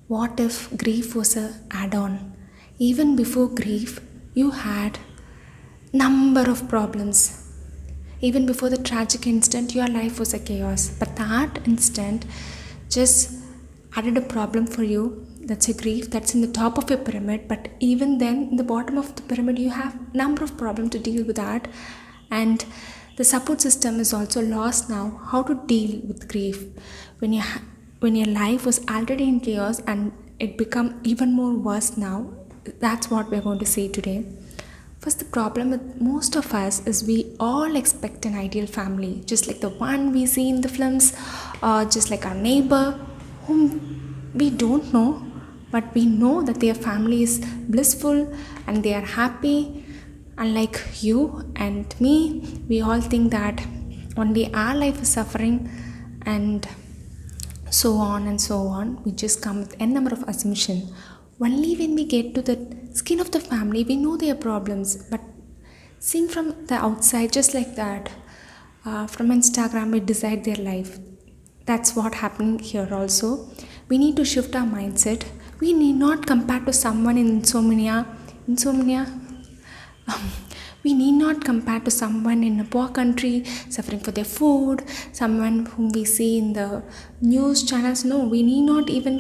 What if grief was a add-on? Even before grief, you had number of problems. Even before the tragic instant, your life was a chaos. But that instant just added a problem for you. That's a grief that's in the top of your pyramid. But even then, in the bottom of the pyramid, you have number of problems to deal with that. And the support system is also lost now. How to deal with grief when when your life was already in chaos and it become even more worse now. That's what we're going to see today. First, the problem with most of us is we all expect an ideal family, just like the one we see in the films, or just like our neighbor, whom we don't know, but we know that their family is blissful and they are happy. Unlike you and me, we all think that only our life is suffering, and so on and so on. We just come with n number of assumption. Only when we get to the skin of the family, we know their problems. But seeing from the outside, just like that, from Instagram, we decide their life. That's what happening here also. We need to shift our mindset. We need not compare to someone in insomnia. We need not compare to someone in a poor country suffering for their food, someone whom we see in the news channels. No, we need not even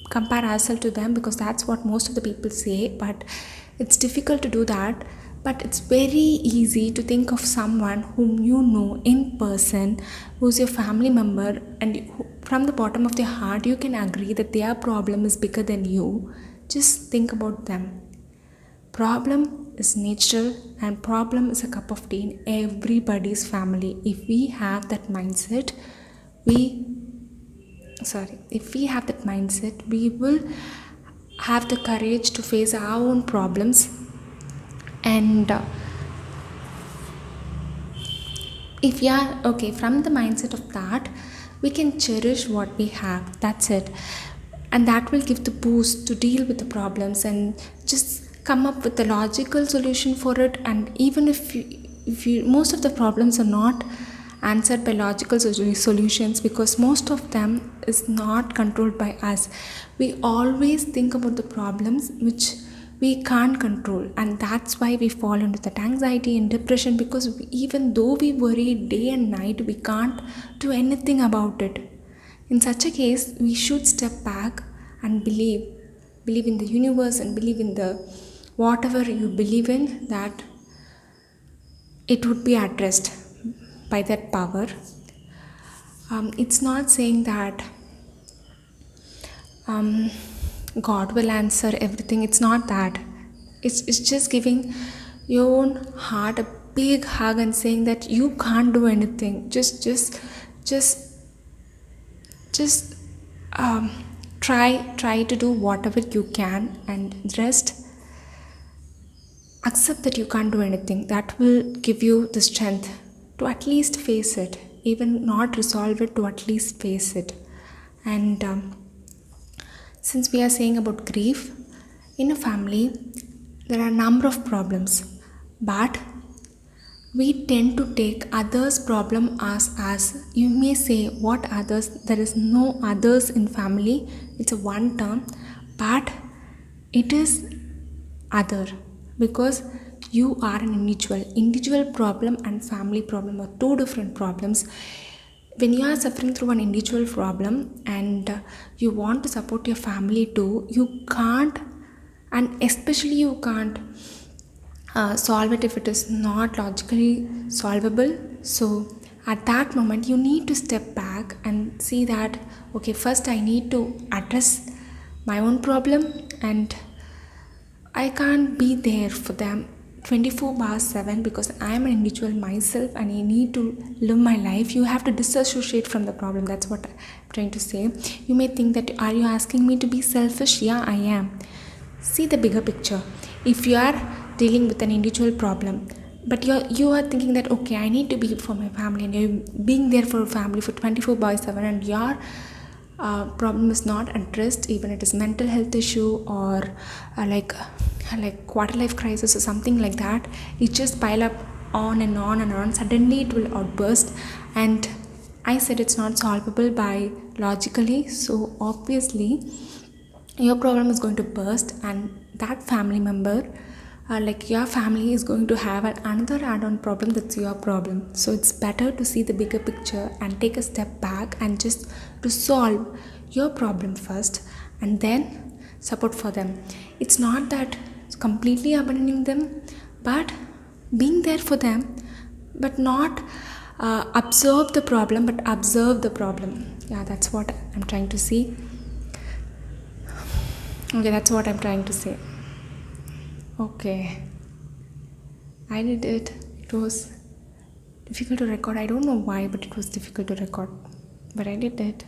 compare ourselves to them, because that's what most of the people say. But it's difficult to do that. But it's very easy to think of someone whom you know in person, who's your family member, and from the bottom of their heart, you can agree that their problem is bigger than you. Just think about them. Problem is natural, and problem is a cup of tea in everybody's family. If we have that mindset, we will have the courage to face our own problems. And if we are okay from the mindset of that, we can cherish what we have. That's it. And that will give the boost to deal with the problems and just come up with a logical solution for it. And even if you most of the problems are not answered by logical solutions, because most of them is not controlled by us. We always think about the problems which we can't control, and that's why we fall into that anxiety and depression, because even though we worry day and night, we can't do anything about it. In such a case, we should step back and believe in the universe, and believe in the whatever you believe in, that it would be addressed by that power. It's not saying that God will answer everything. It's not that. It's just giving your own heart a big hug and saying that you can't do anything. Just try to do whatever you can, and rest. Accept that you can't do anything. That will give you the strength to at least face it, even not resolve it, to at least face it. And since we are saying about grief in a family, there are a number of problems, but we tend to take others' problem as you may say, what others? There is no others in family. It's a one term, but it is other, because you are an individual problem and family problem are two different problems. When you are suffering through an individual problem and you want to support your family too, you can't, and especially you can't solve it if it is not logically solvable. So at that moment, you need to step back and see that, okay, first I need to address my own problem, and I can't be there for them 24/7, because I am an individual myself and I need to live my life. You have to disassociate from the problem. That's what I'm trying to say. You may think that, are you asking me to be selfish? Yeah, I am. See the bigger picture. If you are dealing with an individual problem, but you are thinking that, okay, I need to be for my family, and you're being there for family for 24/7, and your problem is not addressed, even it is mental health issue or like quarter life crisis or something like that, it just pile up on and on and on. Suddenly it will outburst, and I said it's not solvable by logically. So obviously your problem is going to burst, and that family member, like your family, is going to have another add-on problem that's your problem. So it's better to see the bigger picture and take a step back and just to solve your problem first, and then support for them. It's not that completely abandoning them, but being there for them, but not absorb the problem, but observe the problem. Yeah, that's what I'm trying to see. Okay, that's what I'm trying to say. Okay, I did it. It was difficult to record. I don't know why, but it was difficult to record. But I did it.